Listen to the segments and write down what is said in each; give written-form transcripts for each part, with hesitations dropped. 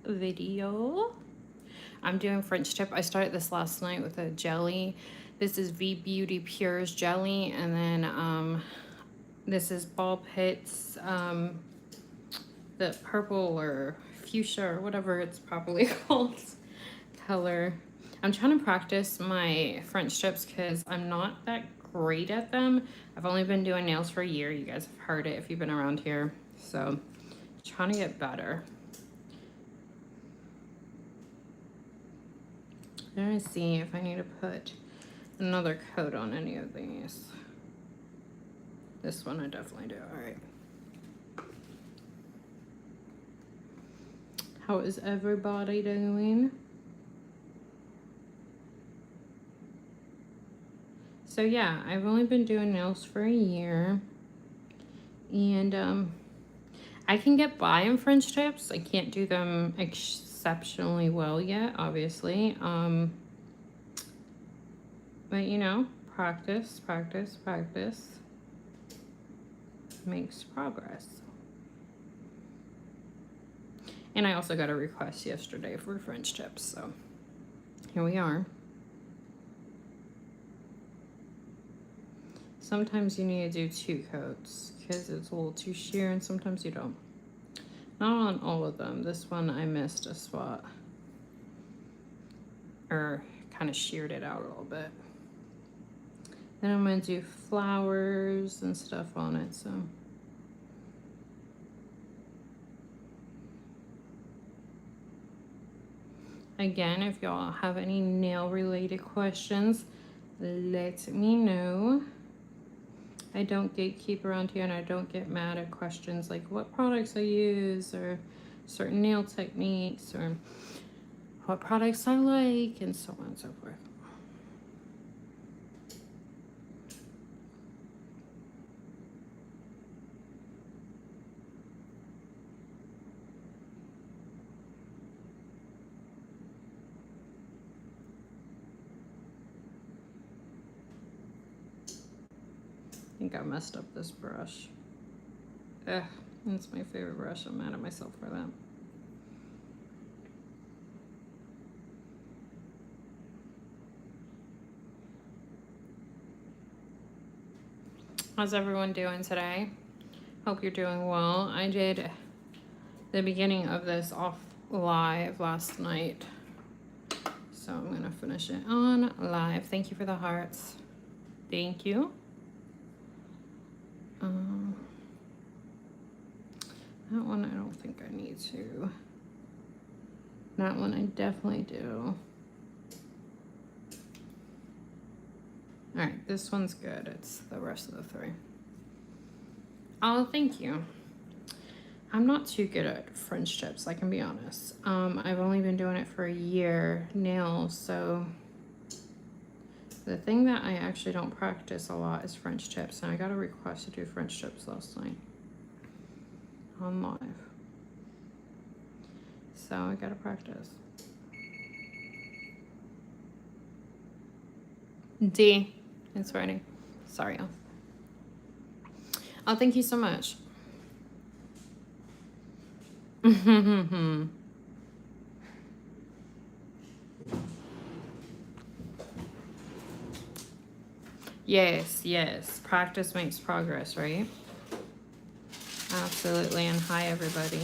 video. I'm doing French tip. I started this last night with a jelly. This is V Beauty Pure's jelly, and then this is Ball Pit's the purple or fuchsia or whatever it's properly called color. I'm trying to practice my French tips because I'm not that great at them. I've only been doing nails for a year. You guys have heard it if you've been around here. So trying to get better. I'm gonna see if I need to put another coat on any of these. This one I definitely do. All right. How is everybody doing? So yeah, I've only been doing nails for a year, and I can get by in French tips. I can't do them exceptionally well yet, obviously. But you know, practice makes progress. And I also got a request yesterday for French tips, so here we are. Sometimes you need to do 2 coats because it's a little too sheer, and sometimes you don't. Not on all of them. This one I missed a spot, or kind of sheared it out a little bit. Then I'm going to do flowers and stuff on it, so. Again, if y'all have any nail related questions, let me know. I don't gatekeep around here, and I don't get mad at questions like what products I use or certain nail techniques or what products I like and so on and so forth. I think I messed up this brush. Ugh, that's my favorite brush. I'm mad at myself for that. How's everyone doing today? Hope you're doing well. I did the beginning of this off live last night, so I'm gonna finish it on live. Thank you for the hearts. Thank you. That one I don't think I need to. That one I definitely do. All right, this one's good. It's the rest of the 3. Oh, thank you. I'm not too good at French tips, I can be honest. I've only been doing it for a year, nails, so the thing that I actually don't practice a lot is French tips, and I got a request to do French tips last night on live. So I gotta practice. D, it's ready. Sorry, y'all. Oh, thank you so much. Yes. Practice makes progress, right? Absolutely. And hi, everybody.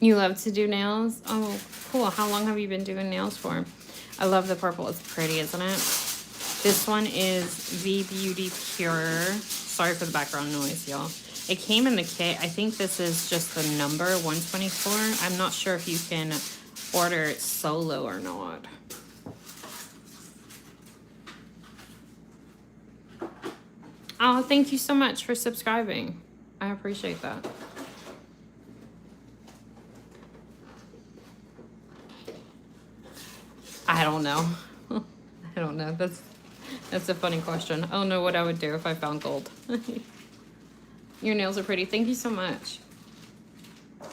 You love to do nails? Oh, cool. How long have you been doing nails for? I love the purple. It's pretty, isn't it? This one is V Beauty Pure. Sorry for the background noise, y'all. It came in the kit. I think this is just the number 124. I'm not sure if you can order it solo or not. Oh, thank you so much for subscribing. I appreciate that. I don't know. I don't know. That's a funny question. I don't know what I would do if I found gold. Your nails are pretty. Thank you so much.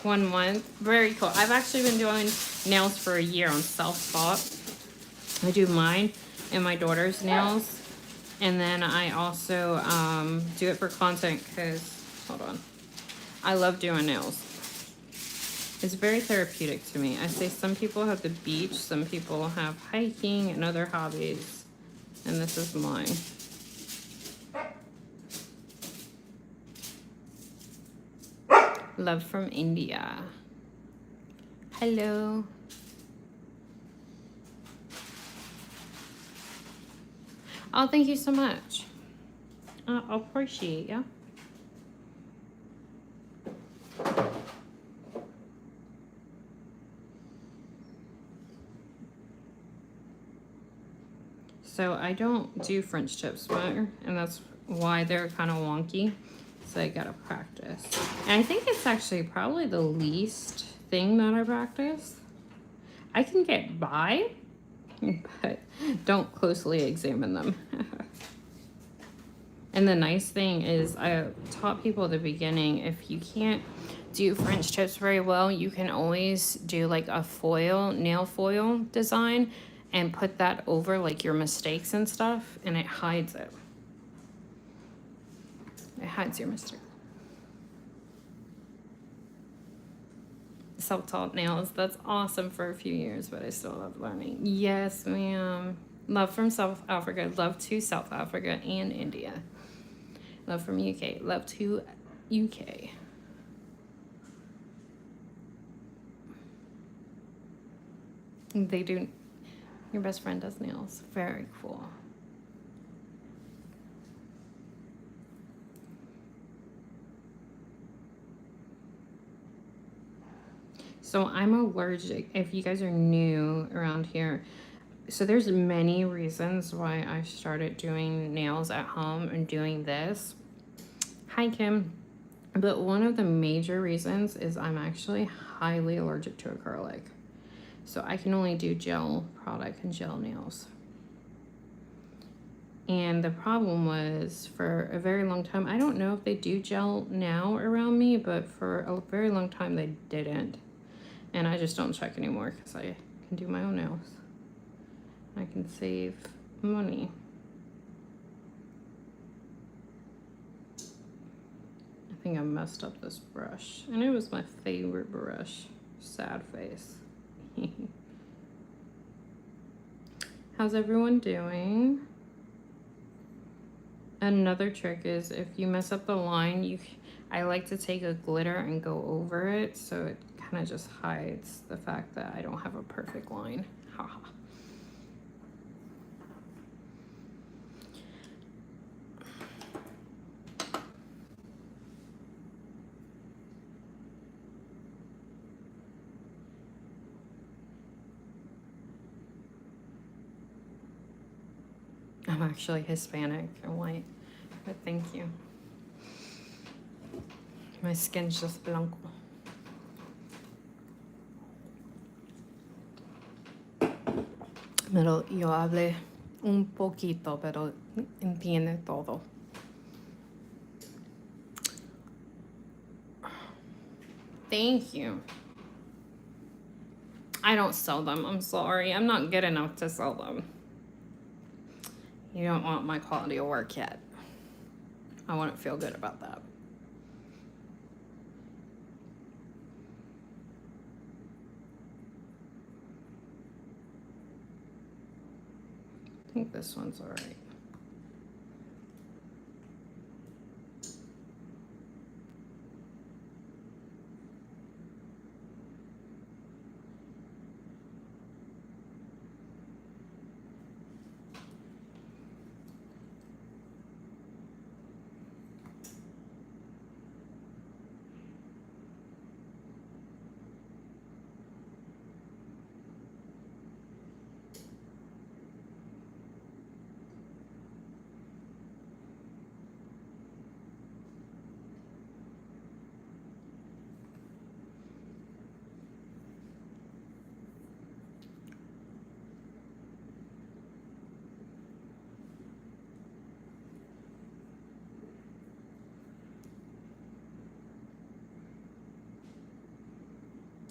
1 month. Very cool. I've actually been doing nails for a year on self-taught. I do mine and my daughter's nails. And then I also do it for content because, hold on, I love doing nails. It's very therapeutic to me. I say some people have the beach, some people have hiking and other hobbies. And this is mine. Love from India. Hello. Oh, thank you so much. I appreciate you. So I don't do French tips better, and that's why they're kind of wonky. So I gotta practice. And I think it's actually probably the least thing that I practice. I can get by, but don't closely examine them. And the nice thing is I taught people at the beginning, if you can't do French tips very well, you can always do like a foil, nail foil design and put that over like your mistakes and stuff, and it hides it. It hides your mistake. Self-taught nails, that's awesome for a few years, but I still love learning. Yes, ma'am. Love from South Africa. Love to South Africa and India. Love from UK. Love to UK. They do. Your best friend does nails. Very cool. So I'm allergic. If you guys are new around here, so there's many reasons why I started doing nails at home and doing this. Hi, Kim. But one of the major reasons is I'm actually highly allergic to acrylic. So I can only do gel product and gel nails. And the problem was, for a very long time, I don't know if they do gel now around me, but for a very long time they didn't. And I just don't check anymore because I can do my own nails. I can save money. I think I messed up this brush. And it was my favorite brush. Sad face. How's everyone doing? Another trick is if you mess up the line, I like to take a glitter and go over it so it kind of just hides the fact that I don't have a perfect line. Haha. I'm actually Hispanic and white, but thank you. My skin's just blanco. Pero yo hablé un poquito, pero entiende todo. Thank you. I don't sell them. I'm sorry. I'm not good enough to sell them. You don't want my quality of work yet. I wouldn't feel good about that. I think this one's all right.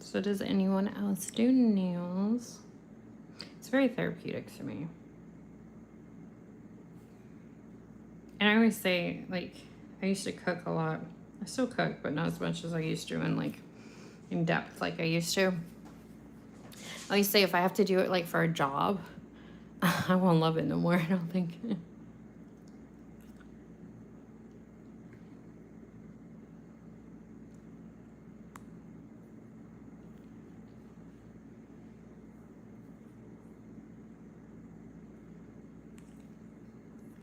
So does anyone else do nails? It's very therapeutic to me. And I always say, like, I used to cook a lot. I still cook, but not as much as I used to, and like in depth like I used to. I always say if I have to do it like for a job, I won't love it no more, I don't think.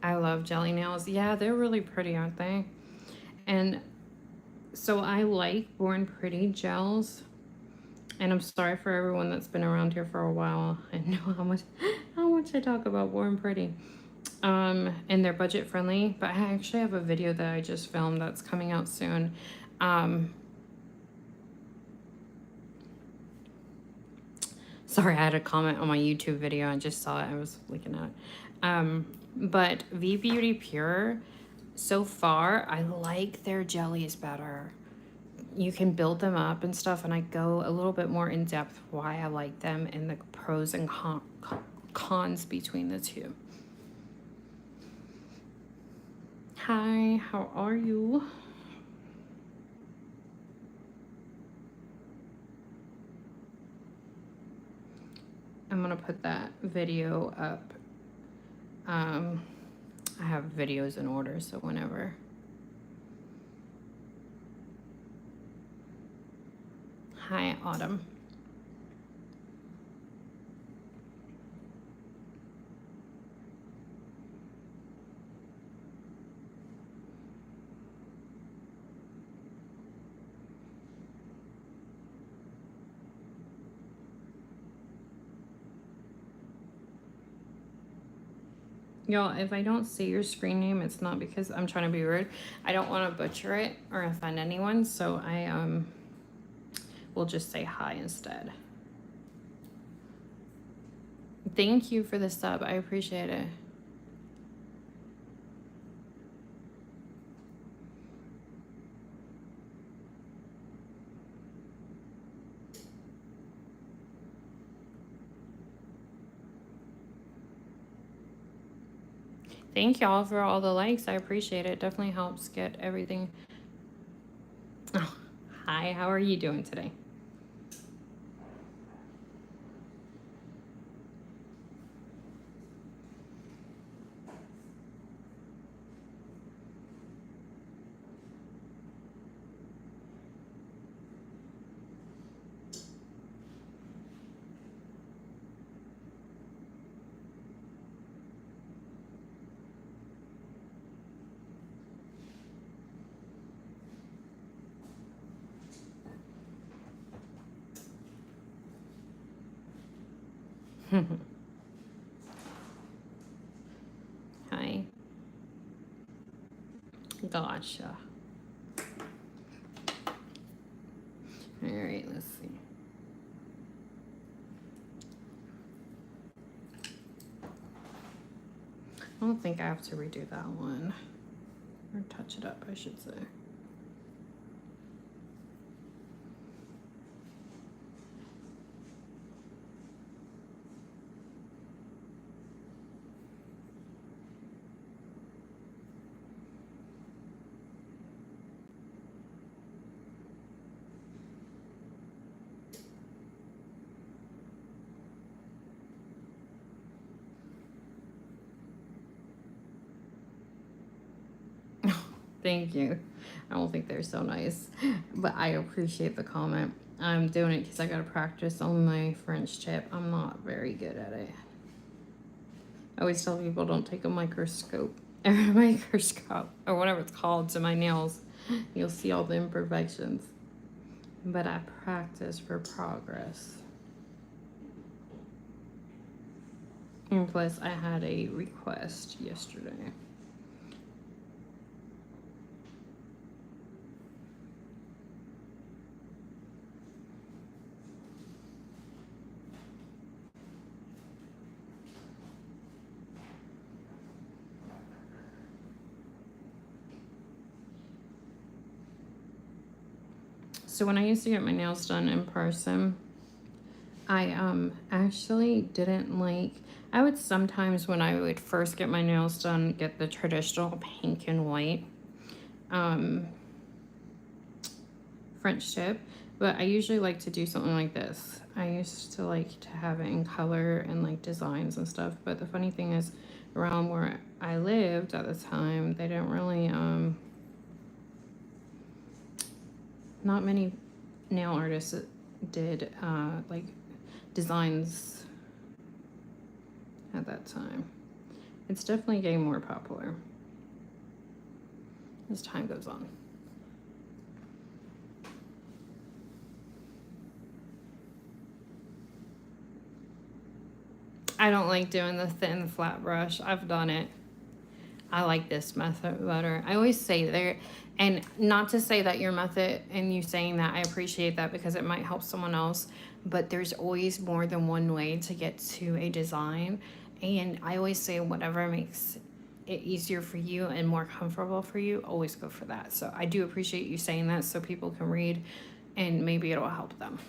I love jelly nails. Yeah, they're really pretty, aren't they? And so I like Born Pretty gels. And I'm sorry for everyone that's been around here for a while. I know how much I talk about Born Pretty. And they're budget friendly, but I actually have a video that I just filmed that's coming out soon. Sorry, I had a comment on my YouTube video. I just saw it. I was looking at it. But V Beauty Pure, so far, I like their jellies better. You can build them up and stuff, and I go a little bit more in depth why I like them and the pros and cons between the two. Hi, how are you? I'm gonna put that video up. I have videos in order, so whenever. Hi, Autumn. Y'all, if I don't say your screen name, it's not because I'm trying to be rude. I don't want to butcher it or offend anyone, so I will just say hi instead. Thank you for the sub. I appreciate it. Thank y'all for all the likes. I appreciate it. Definitely helps get everything. Oh, hi, how are you doing today? Hi. Gotcha. All right, let's see. I don't think I have to redo that one. Or touch it up, I should say. Thank you. I don't think they're so nice, but I appreciate the comment. I'm doing it because I gotta practice on my French tip. I'm not very good at it. I always tell people don't take a microscope or microscope or whatever it's called to my nails. You'll see all the imperfections. But I practice for progress. And plus, I had a request yesterday. So when I used to get my nails done in person, I actually didn't like, I would sometimes when I would first get my nails done get the traditional pink and white French tip, but I usually like to do something like this. I used to like to have it in color and like designs and stuff, but the funny thing is around where I lived at the time, they didn't really not many nail artists did like designs at that time. It's definitely getting more popular as time goes on. I don't like doing the thin flat brush. I've done it. I like this method better. I always say there, and not to say that your method and you saying that, I appreciate that because it might help someone else, but there's always more than one way to get to a design. And I always say whatever makes it easier for you and more comfortable for you, always go for that. So I do appreciate you saying that so people can read and maybe it'll help them.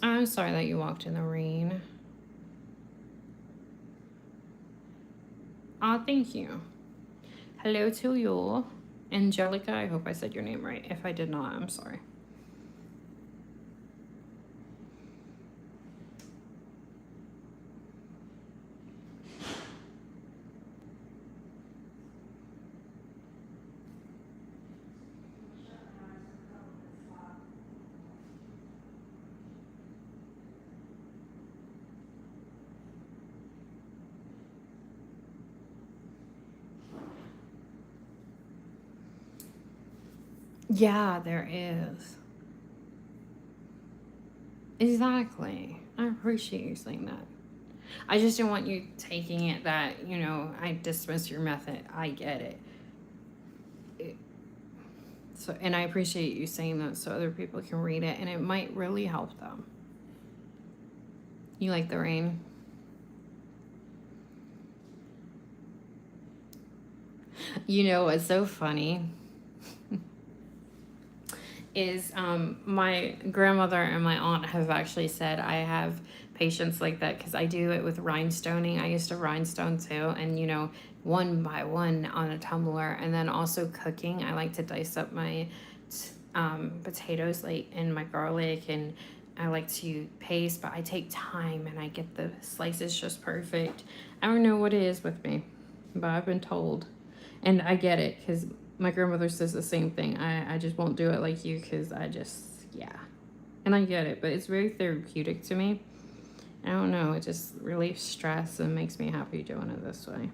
I'm sorry that you walked in the rain. Oh, thank you. Hello to you. Angelica, I hope I said your name right. If I did not, I'm sorry. Yeah, there is. Exactly. I appreciate you saying that. I just don't want you taking it that, you know, I dismiss your method. I get it. So, and I appreciate you saying that so other people can read it and it might really help them. You like the rain? You know what's so funny is my grandmother and my aunt have actually said I have patients like that because I do it with rhinestoning. I used to rhinestone too, and you know, one by one on a tumbler, and then also cooking. I like to dice up my potatoes like and my garlic, and I like to paste, but I take time and I get the slices just perfect. I don't know what it is with me, but I've been told, and I get it because my grandmother says the same thing. I just won't do it like you because I just, yeah. And I get it, but it's very therapeutic to me. I don't know, it just relieves stress and makes me happy doing it this way.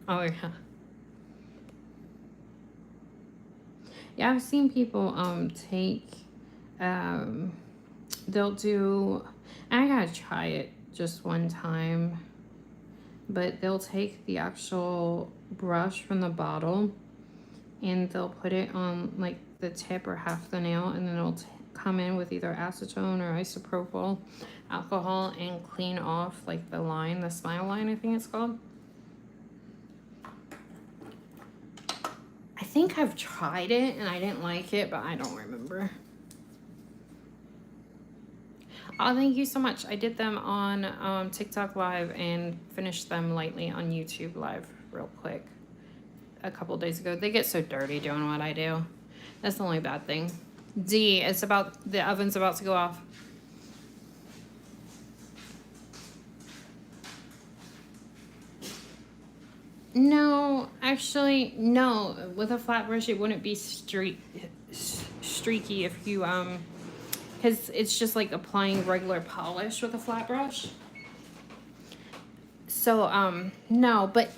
Oh, yeah. Yeah, I've seen people take they'll do, I gotta try it just one time, but they'll take the actual brush from the bottle and they'll put it on like the tip or half the nail, and then it'll come in with either acetone or isopropyl alcohol and clean off like the line, the smile line, I think it's called. I think I've tried it and I didn't like it, but I don't remember. Oh, thank you so much. I did them on TikTok Live and finished them lightly on YouTube Live real quick a couple days ago. They get so dirty doing what I do. That's the only bad thing. D, it's about, the oven's about to go off. No, actually, no. With a flat brush, it wouldn't be streaky if you, because it's just like applying regular polish with a flat brush. So, no, but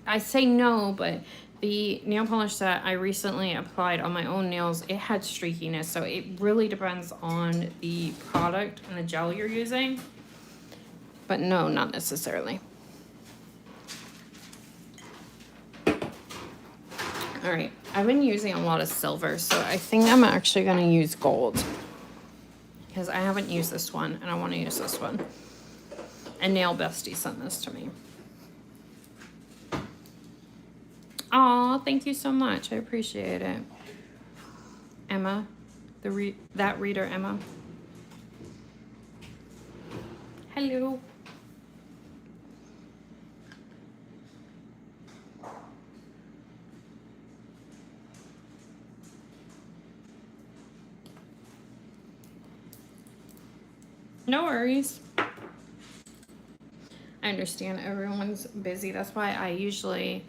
I say no, but the nail polish that I recently applied on my own nails, it had streakiness. So it really depends on the product and the gel you're using. But no, not necessarily. All right, I've been using a lot of silver, so I think I'm actually gonna use gold because I haven't used this one and I want to use this one. And Nail Bestie sent this to me. Aw, thank you so much. I appreciate it. Emma, that reader Emma. Hello. No worries. I understand everyone's busy. That's why I usually,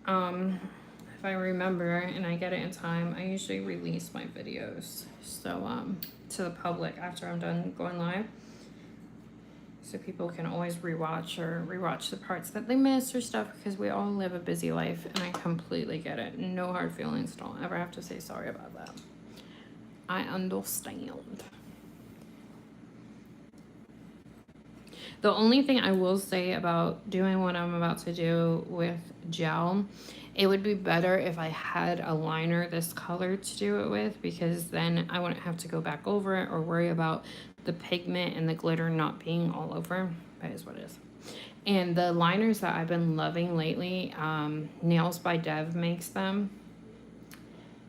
if I remember and I get it in time, I usually release my videos to the public after I'm done going live. So people can always rewatch the parts that they miss or stuff, because we all live a busy life and I completely get it. No hard feelings. Don't ever have to say sorry about that. I understand. The only thing I will say about doing what I'm about to do with gel, it would be better if I had a liner this color to do it with, because then I wouldn't have to go back over it or worry about the pigment and the glitter not being all over. That is what it is. And the liners that I've been loving lately, Nails by Dev makes them.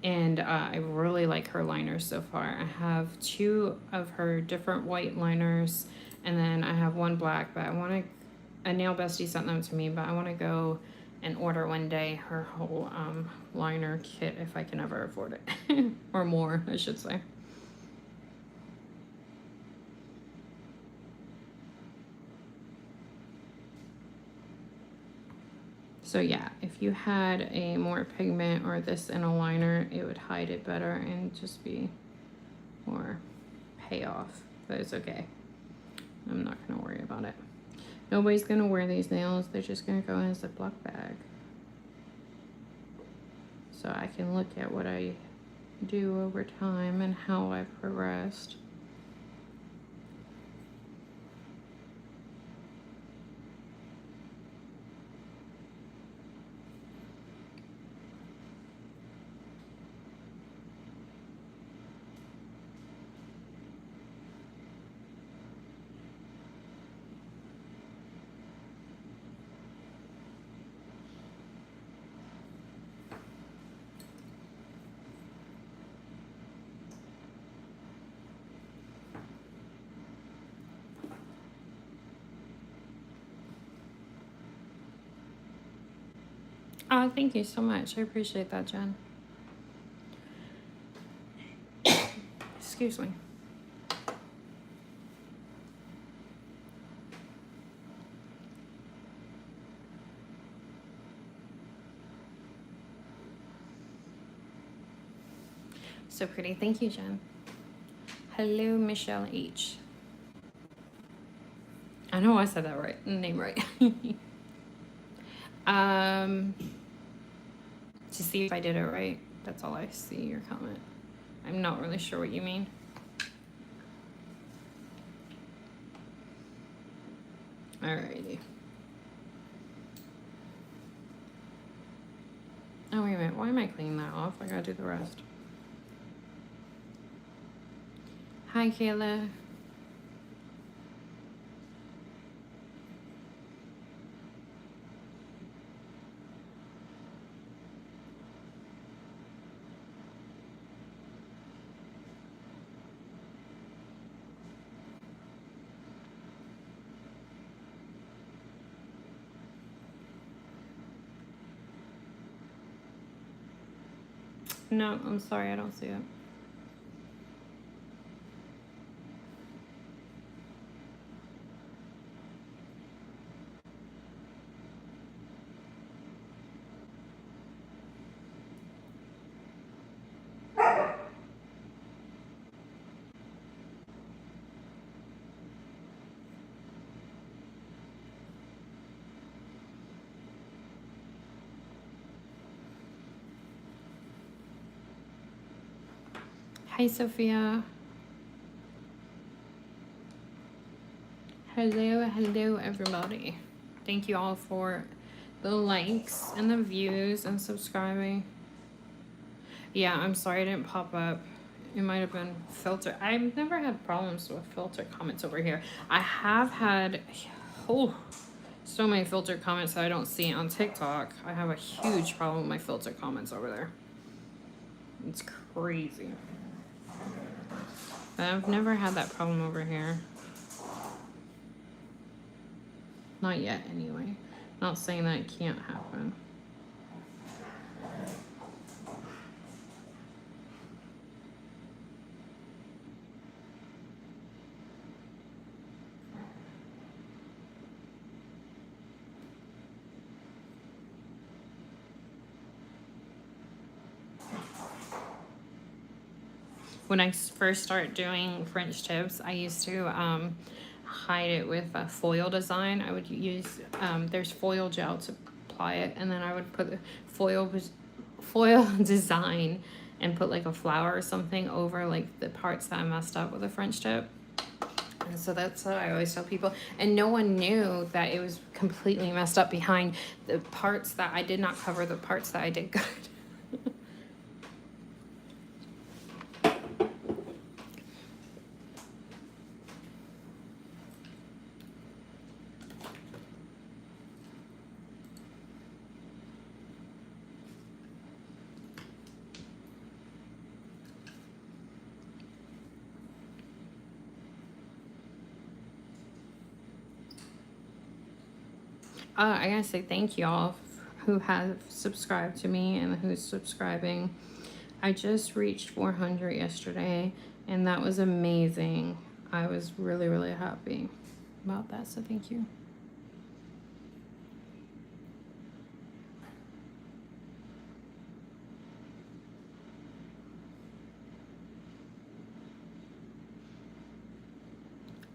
And I really like her liners so far. I have 2 of her different white liners, and then I have 1 black, but I want to, a Nail Bestie sent them to me, but I want to go and order one day her whole liner kit if I can ever afford it. Or more, I should say. So yeah, if you had a more pigment or this in a liner, it would hide it better and just be more payoff, but it's okay. I'm not gonna worry about it. Nobody's gonna wear these nails. They're just gonna go in a Ziploc bag. So I can look at what I do over time and how I've progressed. Oh, thank you so much. I appreciate that, Jen. Excuse me. So pretty. Thank you, Jen. Hello, Michelle H. I know I said that right, name right. To see if I did it right. That's all I see, your comment. I'm not really sure what you mean. Alrighty. Oh, wait a minute. Why am I cleaning that off? I gotta do the rest. Hi, Kayla. No, I'm sorry, I don't see it. Hi, Sophia. Hello, everybody. Thank you all for the likes and the views and subscribing. Yeah, I'm sorry I didn't pop up. It might have been filter. I've never had problems with filter comments over here. I have had so many filter comments that I don't see on TikTok. I have a huge problem with my filter comments over there. It's crazy. But I've never had that problem over here. Not yet, anyway. Not saying that it can't happen. When I first started doing French tips, I used to hide it with a foil design. I would use, there's foil gel to apply it, and then I would put the foil design and put like a flower or something over like the parts that I messed up with a French tip. And so that's what I always tell people. And no one knew that it was completely messed up behind the parts that I did not cover, the parts that I did good. I gotta say thank y'all who have subscribed to me and who's subscribing. I just reached 400 yesterday, and that was amazing. I was really, really happy about that, so thank you.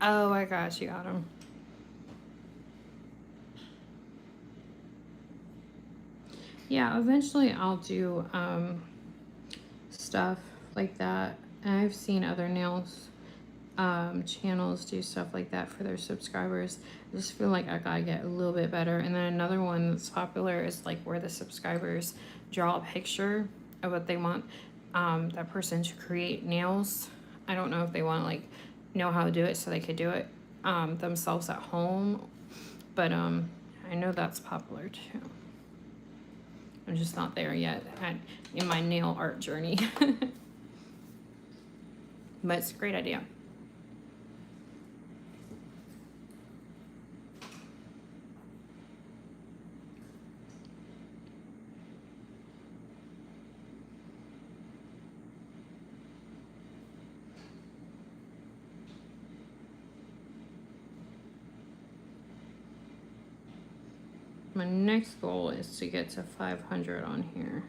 Oh, I got you, Autumn. Yeah, eventually I'll do stuff like that. And I've seen other nails channels do stuff like that for their subscribers. I just feel like I gotta get a little bit better. And then another one that's popular is like where the subscribers draw a picture of what they want that person to create nails. I don't know if they want to like know how to do it so they could do it themselves at home, but I know that's popular too. I'm just not there yet in my nail art journey. But it's a great idea. My next goal is to get to 500 on here.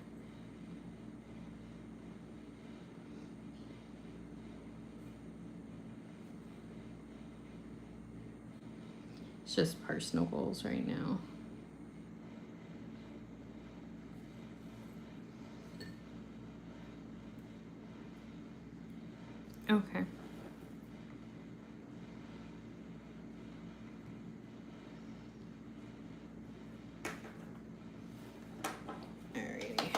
It's just personal goals right now. Okay. Alrighty.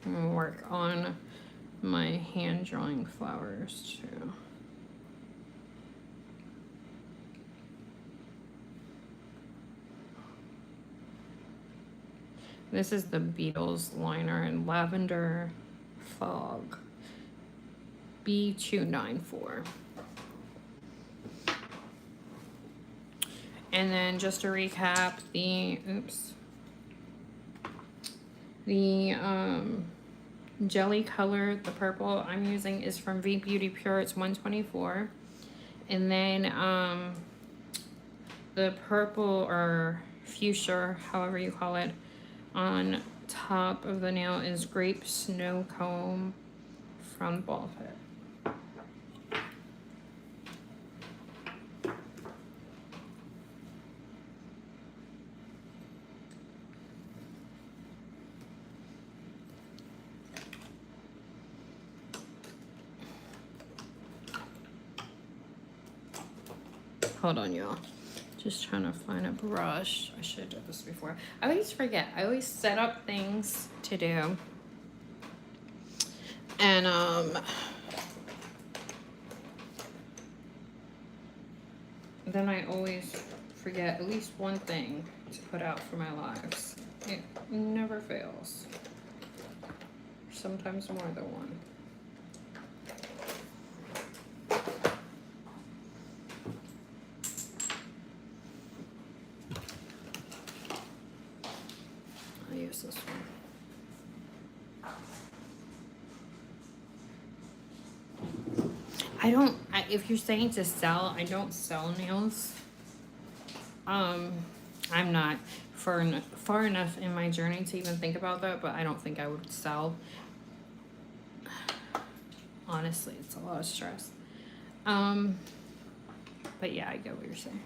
I'm gonna work on my hand drawing flowers too. This is the Beatles liner in Lavender Fog. B294. And then just to recap, the jelly color, the purple I'm using is from V Beauty Pure. It's 124. And then the purple or fuchsia, however you call it, on top of the nail is Grape Snow Comb from Ball Pit. Hold on, y'all. Just trying to find a brush. I should have done this before. I always forget. I always set up things to do. And then I always forget at least one thing to put out for my lives. It never fails. Sometimes more than one. I'll use this one. If you're saying to sell, I don't sell nails. I'm not far enough in my journey to even think about that, but I don't think I would sell. Honestly, it's a lot of stress. But yeah, I get what you're saying.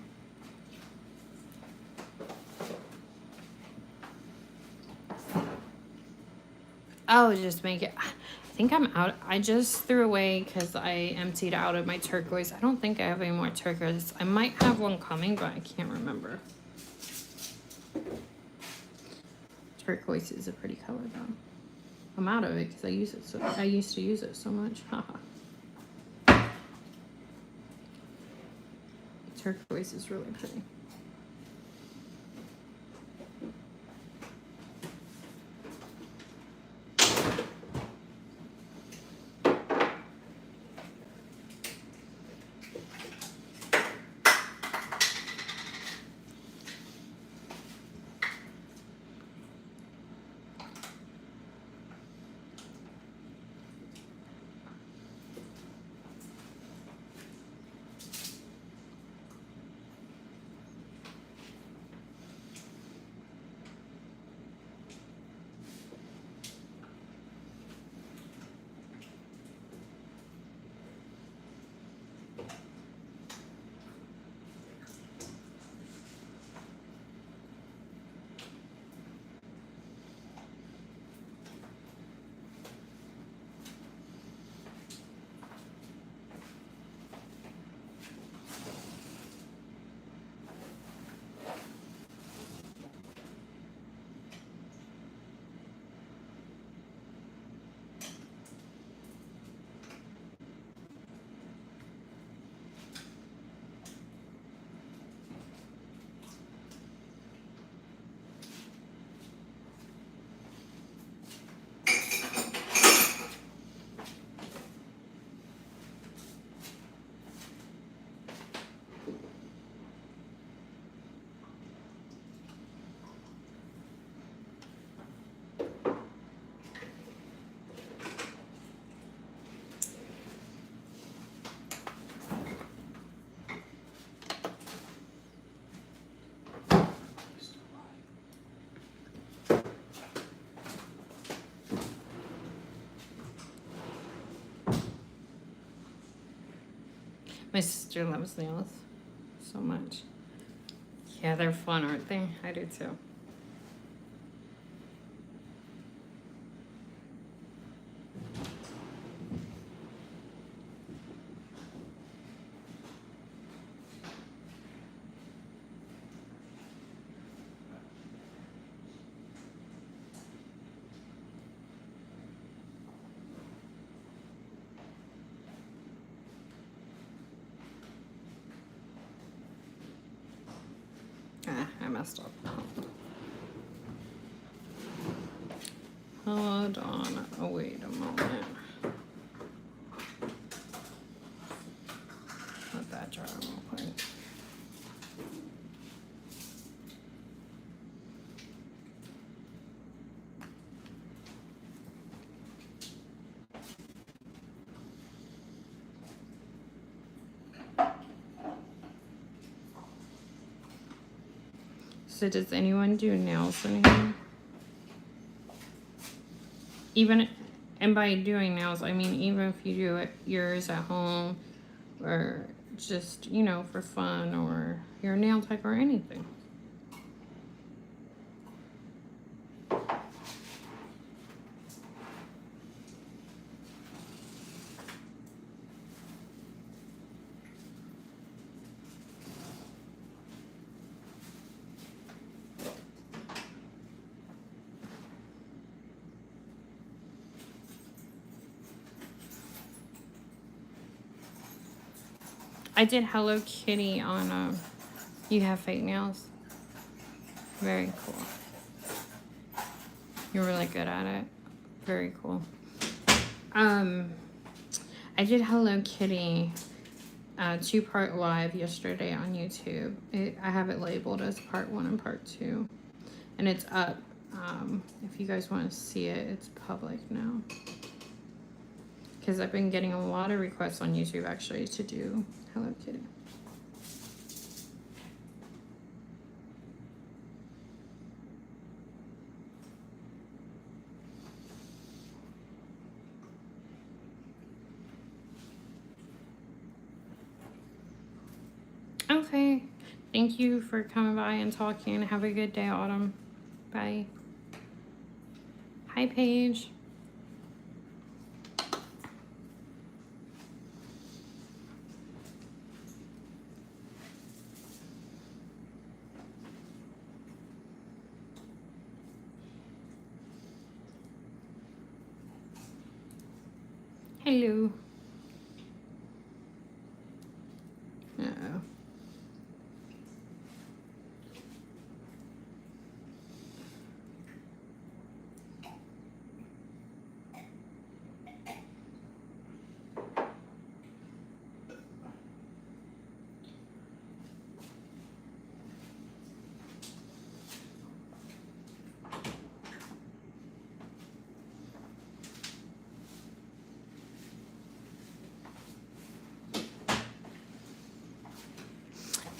Oh, just make it. I think I'm out. I just threw away because I emptied out of my turquoise. I don't think I have any more turquoise. I might have one coming, but I can't remember. Turquoise is a pretty color though. I'm out of it because I used to use it so much. Turquoise is really pretty. My sister loves nails so much. Yeah, they're fun, aren't they? I do too. I messed up. Hold on. Oh, wait a moment. Let that dry real quick. So does anyone do nails in here? Even, and by doing nails, I mean even if you do it yours at home or just, you know, for fun or your nail tech or anything. I did Hello Kitty on, you have fake nails. Very cool. You're really good at it. Very cool. I did Hello Kitty 2-part live yesterday on YouTube. I have it labeled as part 1 and part 2, and it's up. If you guys want to see it, it's public now. Because I've been getting a lot of requests on YouTube actually to do Hello Kitty. Okay. Thank you for coming by and talking. Have a good day, Autumn. Bye. Hi, Paige. Hello. Uh-oh.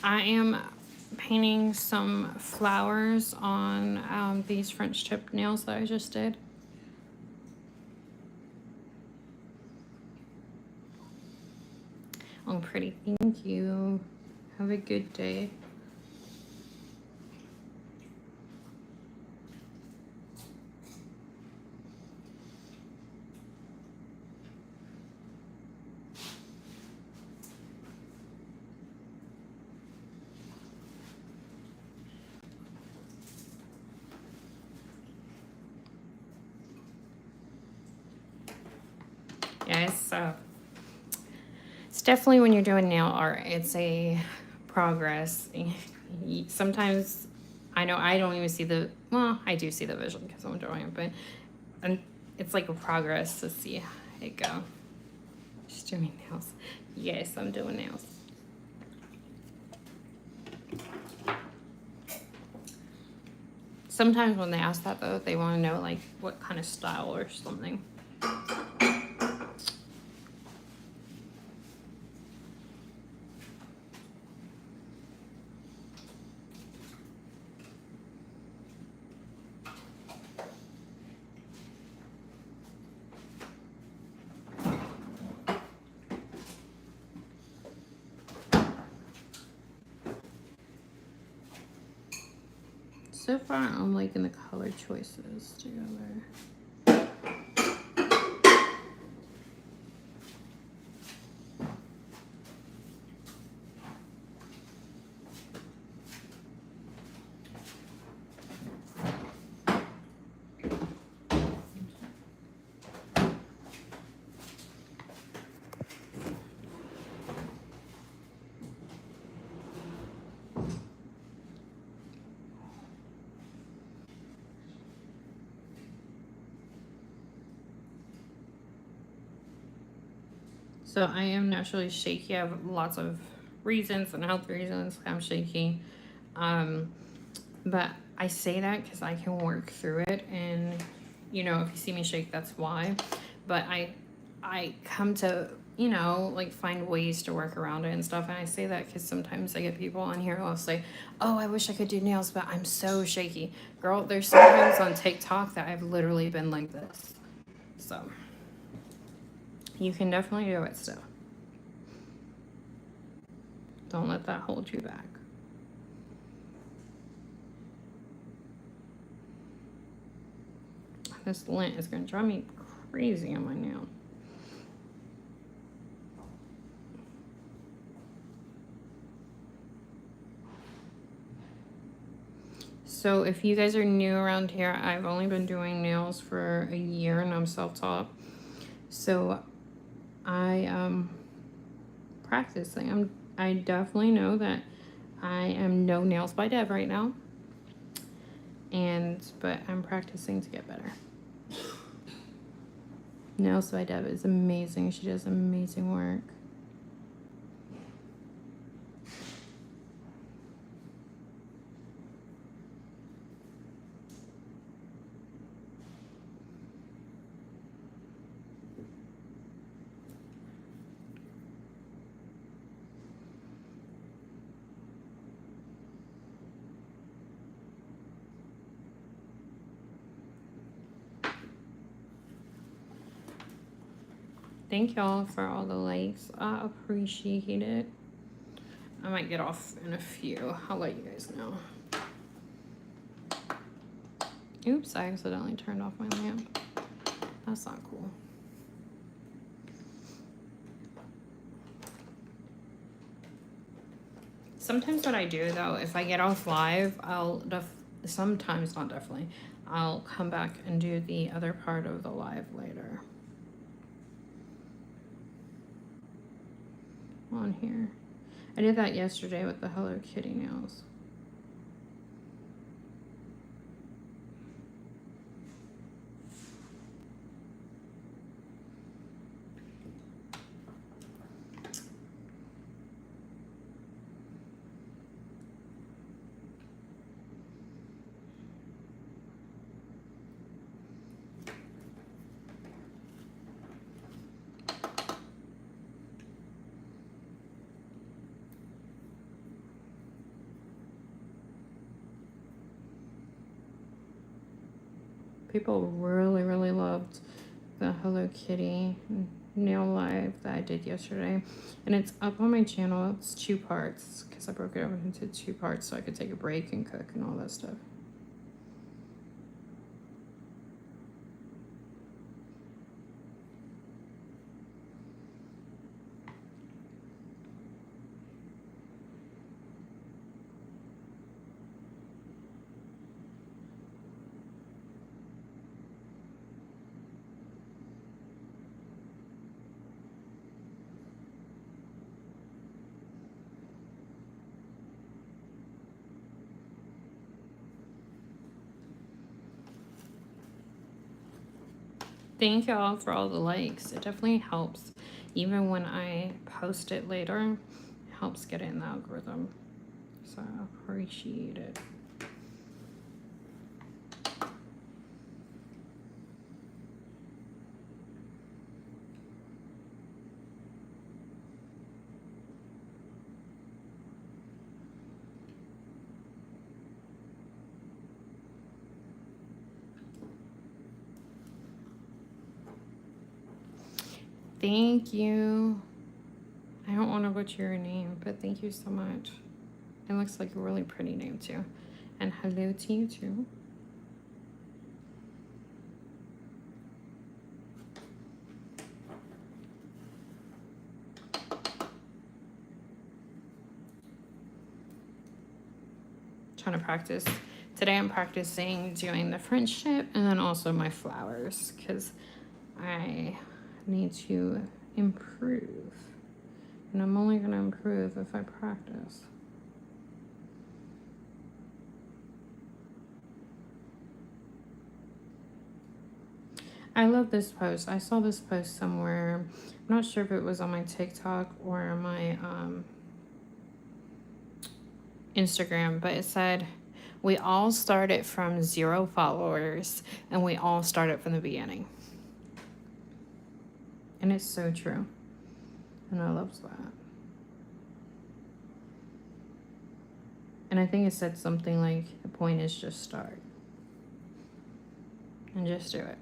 I am painting some flowers on these French tip nails that I just did. Oh, pretty. Thank you. Have a good day. Yes, so it's definitely when you're doing nail art, it's a progress. Sometimes I know I don't even see the, well, I do see the vision because I'm drawing it, but it's like a progress to see how it go. Just doing nails. Yes, I'm doing nails. Sometimes when they ask that though, they want to know like what kind of style or something. So far, I'm liking the color choices together. So I am naturally shaky. I have lots of reasons and health reasons I'm shaky. But I say that because I can work through it, and you know, if you see me shake, that's why. But I come to, you know, like find ways to work around it and stuff. And I say that because sometimes I get people on here who will say, oh, I wish I could do nails, but I'm so shaky. Girl, there's sometimes on TikTok that I've literally been like this. So you can definitely do it still. Don't let that hold you back. This lint is going to drive me crazy on my nail. So if you guys are new around here, I've only been doing nails for a year and I'm self-taught. So I practicing. I'm I definitely know that I am no nails by Dev right now. But I'm practicing to get better. Nails by Dev is amazing. She does amazing work. Thank y'all for all the likes. I appreciate it. I might get off in a few. I'll let you guys know. Oops, I accidentally turned off my lamp. That's not cool. Sometimes what I do though, if I get off live, sometimes, not definitely, I'll come back and do the other part of the live later. On here. I did that yesterday with the Hello Kitty nails. People really, really loved the Hello Kitty nail live that I did yesterday. And it's up on my channel. It's 2 parts because I broke it up into 2 parts so I could take a break and cook and all that stuff. Thank y'all for all the likes. It definitely helps. Even when I post it later, it helps get it in the algorithm. So I appreciate it. Thank you. I don't want to butcher your name, but thank you so much. It looks like a really pretty name too. And hello to you too. Trying to practice. Today I'm practicing doing the French tip and then also my flowers because I need to improve. And I'm only going to improve if I practice. I love this post. I saw this post somewhere. I'm not sure if it was on my TikTok or my Instagram, but it said, we all started from 0 followers and we all started from the beginning. And it's so true. And I love that. And I think it said something like, the point is just start. And just do it.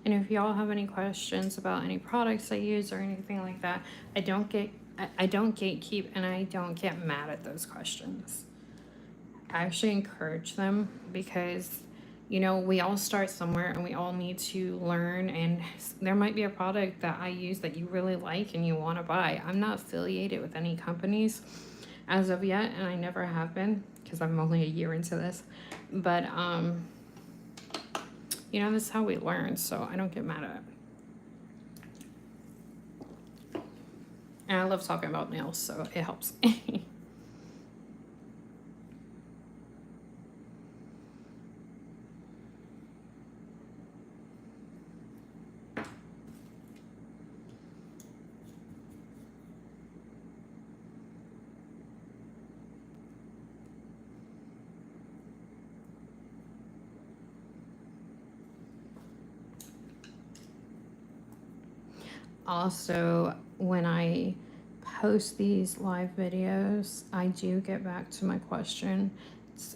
And if y'all have any questions about any products I use or anything like that, I don't gatekeep, and I don't get mad at those questions. I actually encourage them because, you know, we all start somewhere and we all need to learn. And there might be a product that I use that you really like and you want to buy. I'm not affiliated with any companies as of yet, and I never have been because I'm only a year into this. But, you know, this is how we learn, so I don't get mad at it. And I love talking about nails, so it helps. Also, when I post these live videos, I do get back to my questions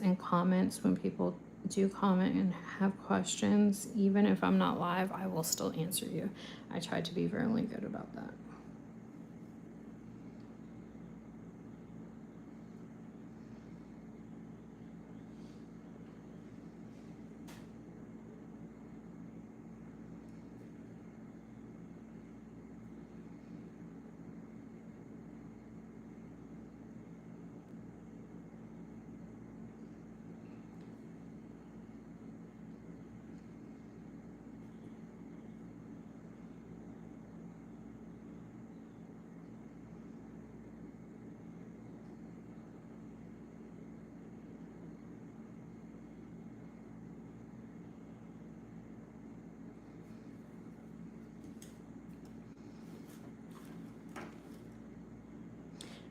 and comments when people do comment and have questions. Even if I'm not live, I will still answer you. I try to be really good about that.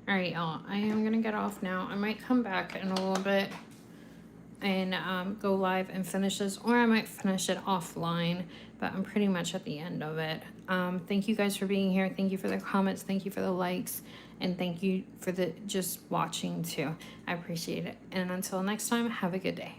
All right, y'all, I am gonna get off now. I might come back in a little bit and go live and finish this, or I might finish it offline, but I'm pretty much at the end of it. Thank you guys for being here. Thank you for the comments. Thank you for the likes, and thank you for the just watching too. I appreciate it. And until next time, have a good day.